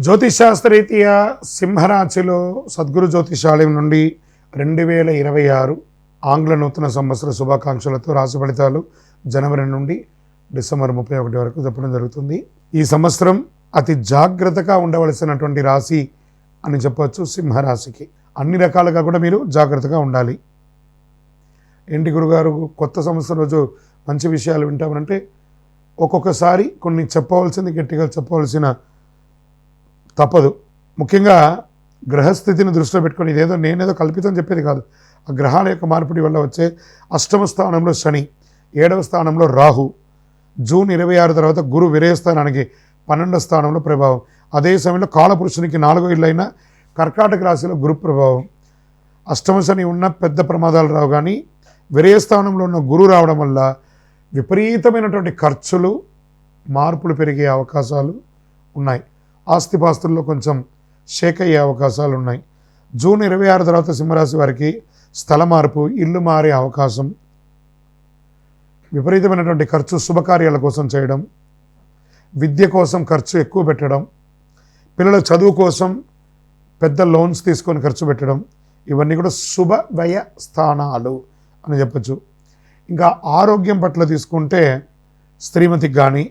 జ్యోతిషాస్త్రరీత్యా సింహరాశిలో సద్గురు జ్యోతిషాలయం నుండి 2026 ఆంగ్ల నూతన సంవత్సర శుభాకాంక్షలతో రాశి ఫలితాలు జనవరి నుండి డిసెంబర్ 31 వరకు చెప్పడం జరుగుతుంది. ఈ సంవత్సరం అతి జాగ్రత్తగా ఉండవలసినటువంటి రాశి అని చెప్పవచ్చు సింహరాశికి. అన్ని రకాలుగా కూడా మీరు జాగ్రత్తగా ఉండాలి. ఏంటి గురుగారు కొత్త సంవత్సరం రోజు మంచి విషయాలు వింటామంటే ఒక్కొక్కసారి కొన్ని చెప్పవలసింది గట్టిగా చెప్పవలసిన తప్పదు. ముఖ్యంగా గ్రహస్థితిని దృష్టిలో పెట్టుకొని ఇదేదో నేనేదో కల్పితం చెప్పేది కాదు. ఆ గ్రహాల యొక్క మార్పిడి వల్ల వచ్చే అష్టమ స్థానంలో శని, 7వ స్థానంలో రాహు, జూన్ 26 తర్వాత గురు విరయస్థానానికి 12వ స్థానంలో ప్రభావం. అదే సమయంలో కాలపురుషునికి 4వ ఇల్లైన కర్కాటక రాశిలో గురు ప్రభావం. అష్టమ శని ఉన్న పెద్ద ప్రమాదాలు రావు, కానీ విరయస్థానంలో ఉన్న గురు రావడం వల్ల విపరీతమైనటువంటి ఖర్చులు, మార్పులు పెరిగే అవకాశాలు ఉన్నాయి. ఆస్తిపాస్తుల్లో కొంచెం షేక్ అయ్యే అవకాశాలు ఉన్నాయి. జూన్ 26 తర్వాత సింహరాశి వారికి స్థల మార్పు, ఇల్లు మారే అవకాశం, విపరీతమైనటువంటి ఖర్చు శుభకార్యాల కోసం చేయడం, విద్య కోసం ఖర్చు ఎక్కువ పెట్టడం, పిల్లల చదువు కోసం పెద్ద లోన్స్ తీసుకొని ఖర్చు పెట్టడం, ఇవన్నీ కూడా శుభ వ్యయ స్థానాలు అని చెప్పచ్చు. ఇంకా ఆరోగ్యం పట్ల తీసుకుంటే స్త్రీమతికి కానీ,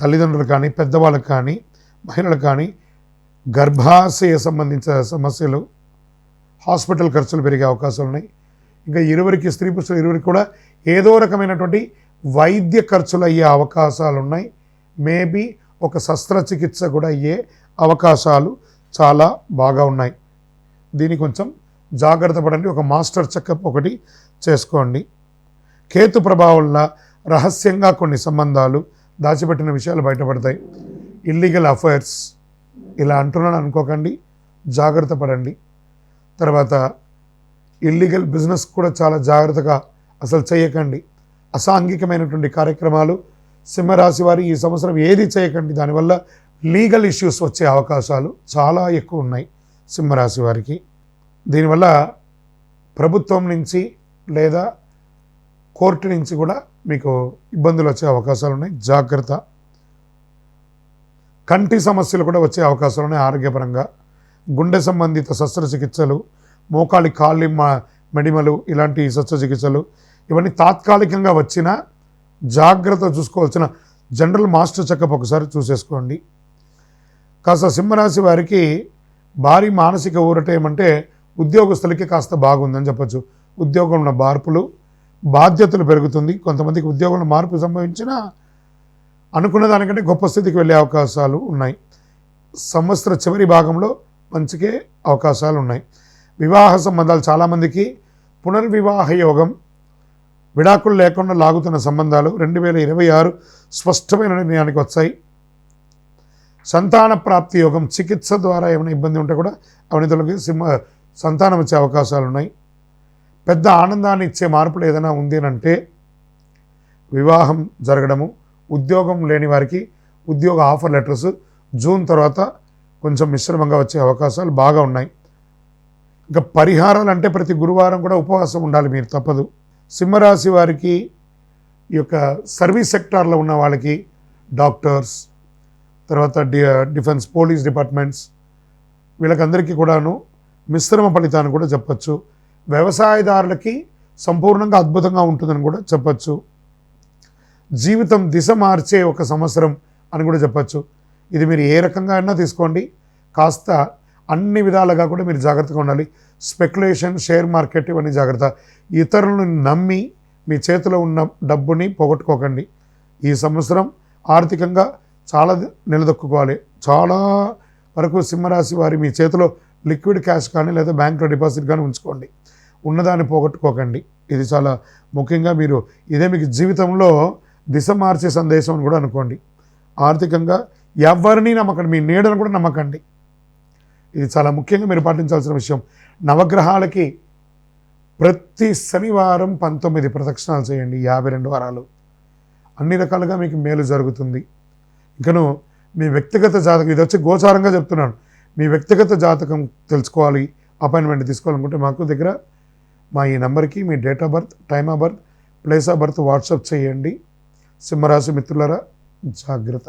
తల్లిదండ్రులకు కానీ, పెద్దవాళ్ళకి కానీ, మహిళలకు కానీ గర్భాశయ సంబంధించిన సమస్యలు, హాస్పిటల్ ఖర్చులు పెరిగే అవకాశాలు ఉన్నాయి. ఇంకా స్త్రీ పురుషులు ఇరువురికి కూడా ఏదో రకమైనటువంటి వైద్య ఖర్చులు అయ్యే అవకాశాలు ఉన్నాయి. మేబీ ఒక శస్త్రచికిత్స కూడా అయ్యే అవకాశాలు చాలా బాగా ఉన్నాయి. దీన్ని కొంచెం జాగ్రత్త పడండి. ఒక మాస్టర్ చెకప్ ఒకటి చేసుకోండి. కేతు ప్రభావం వల్ల రహస్యంగా కొన్ని సంబంధాలు, దాచిపెట్టిన విషయాలు బయటపడతాయి. ఇల్లీగల్ అఫైర్స్ ఇలా అంటున్నాను అనుకోకండి, జాగ్రత్త పడండి. తర్వాత ఇల్లీగల్ బిజినెస్ కూడా చాలా జాగ్రత్తగా అసలు చేయకండి. అసాంఘికమైనటువంటి కార్యక్రమాలు సింహరాశి వారి ఈ సంవత్సరం ఏది చేయకండి. దానివల్ల లీగల్ ఇష్యూస్ వచ్చే అవకాశాలు చాలా ఎక్కువ ఉన్నాయి సింహరాశి వారికి. దీనివల్ల ప్రభుత్వం నుంచి లేదా కోర్టు నుంచి కూడా మీకు ఇబ్బందులు వచ్చే అవకాశాలు ఉన్నాయి. జాగ్రత్త. కంటి సమస్యలు కూడా వచ్చే అవకాశాలు ఉన్నాయి ఆరోగ్యపరంగా. గుండె సంబంధిత శస్త్రచికిత్సలు, మోకాలి కాళ్ళి మెడిమలు, ఇలాంటి శస్త్రచికిత్సలు ఇవన్నీ తాత్కాలికంగా వచ్చినా జాగ్రత్త చూసుకోవాల్సిన జనరల్ మాస్టర్ చెకప్ ఒకసారి చూసేసుకోండి. కాస్త సింహరాశి వారికి భారీ మానసిక ఊరట ఏమంటే ఉద్యోగస్తులకి కాస్త బాగుందని చెప్పచ్చు. ఉద్యోగంలో మార్పులు, బాధ్యతలు పెరుగుతుంది. కొంతమందికి ఉద్యోగంలో మార్పు సంభవించినా అనుకున్న దానికంటే గొప్ప స్థితికి వెళ్ళే అవకాశాలు ఉన్నాయి. సంవత్సర చివరి భాగంలో మంచికే అవకాశాలు ఉన్నాయి. వివాహ సంబంధాలు చాలామందికి పునర్వివాహ యోగం, విడాకులు లేకుండా లాగుతున్న సంబంధాలు 2026 స్పష్టమైన నిర్ణయానికి వచ్చాయి. సంతాన ప్రాప్తి యోగం, చికిత్స ద్వారా ఏమైనా ఇబ్బంది ఉంటే కూడా అవన్నీ సంతానం వచ్చే అవకాశాలు ఉన్నాయి. పెద్ద ఆనందాన్ని ఇచ్చే మార్పులు ఏదైనా ఉంది అంటే వివాహం జరగడము, ఉద్యోగం లేని వారికి ఉద్యోగ ఆఫర్ లెటర్స్ జూన్ తర్వాత కొంచెం మిశ్రమంగా వచ్చే అవకాశాలు బాగా ఉన్నాయి. ఇంకా పరిహారాలు అంటే ప్రతి గురువారం కూడా ఉపవాసం ఉండాలి మీరు, తప్పదు. సింహరాశి వారికి ఈ యొక్క సర్వీస్ సెక్టార్లో ఉన్న వాళ్ళకి, డాక్టర్స్, తర్వాత డిఫెన్స్, పోలీస్ డిపార్ట్మెంట్స్, వీళ్ళకందరికీ కూడాను మిశ్రమ ఫలితాన్ని కూడా చెప్పచ్చు. వ్యవసాయదారులకి సంపూర్ణంగా అద్భుతంగా ఉంటుందని కూడా చెప్పచ్చు. జీవితం దిశ మార్చే ఒక సంవత్సరం అని కూడా చెప్పచ్చు. ఇది మీరు ఏ రకంగా అయినా తీసుకోండి, కాస్త అన్ని విధాలుగా కూడా మీరు జాగ్రత్తగా ఉండాలి. స్పెక్యులేషన్, షేర్ మార్కెట్ ఇవన్నీ జాగ్రత్త. ఇతరులను నమ్మి మీ చేతిలో ఉన్న డబ్బుని పోగొట్టుకోకండి. ఈ సంవత్సరం ఆర్థికంగా చాలా నిలదొక్కుకోవాలి. చాలా వరకు సింహరాశి వారి మీ చేతిలో లిక్విడ్ క్యాష్ కానీ లేదా బ్యాంక్లో డిపాజిట్ కానీ ఉంచుకోండి. ఉన్నదాన్ని పోగొట్టుకోకండి. ఇది చాలా ముఖ్యంగా మీరు ఇదే మీకు జీవితంలో దిశ మార్చే సందేశం అని కూడా అనుకోండి. ఆర్థికంగా ఎవరిని నమ్మకండి, మీ నీడను కూడా నమ్మకండి. ఇది చాలా ముఖ్యంగా మీరు పాటించాల్సిన విషయం. నవగ్రహాలకి ప్రతి శనివారం 19 ప్రదక్షిణాలు చేయండి, 52 వారాలు. అన్ని రకాలుగా మీకు మేలు జరుగుతుంది. ఇంకను మీ వ్యక్తిగత జాతకం, ఇది వచ్చి గోచారంగా చెప్తున్నాను, మీ వ్యక్తిగత జాతకం తెలుసుకోవాలి, అపాయింట్మెంట్ తీసుకోవాలనుకుంటే మాకు దగ్గర మా ఈ నెంబర్కి మీ date of birth, time of birth, place of birth WhatsApp చేయండి. సింహరాశి మిత్రులారా జాగ్రత్త.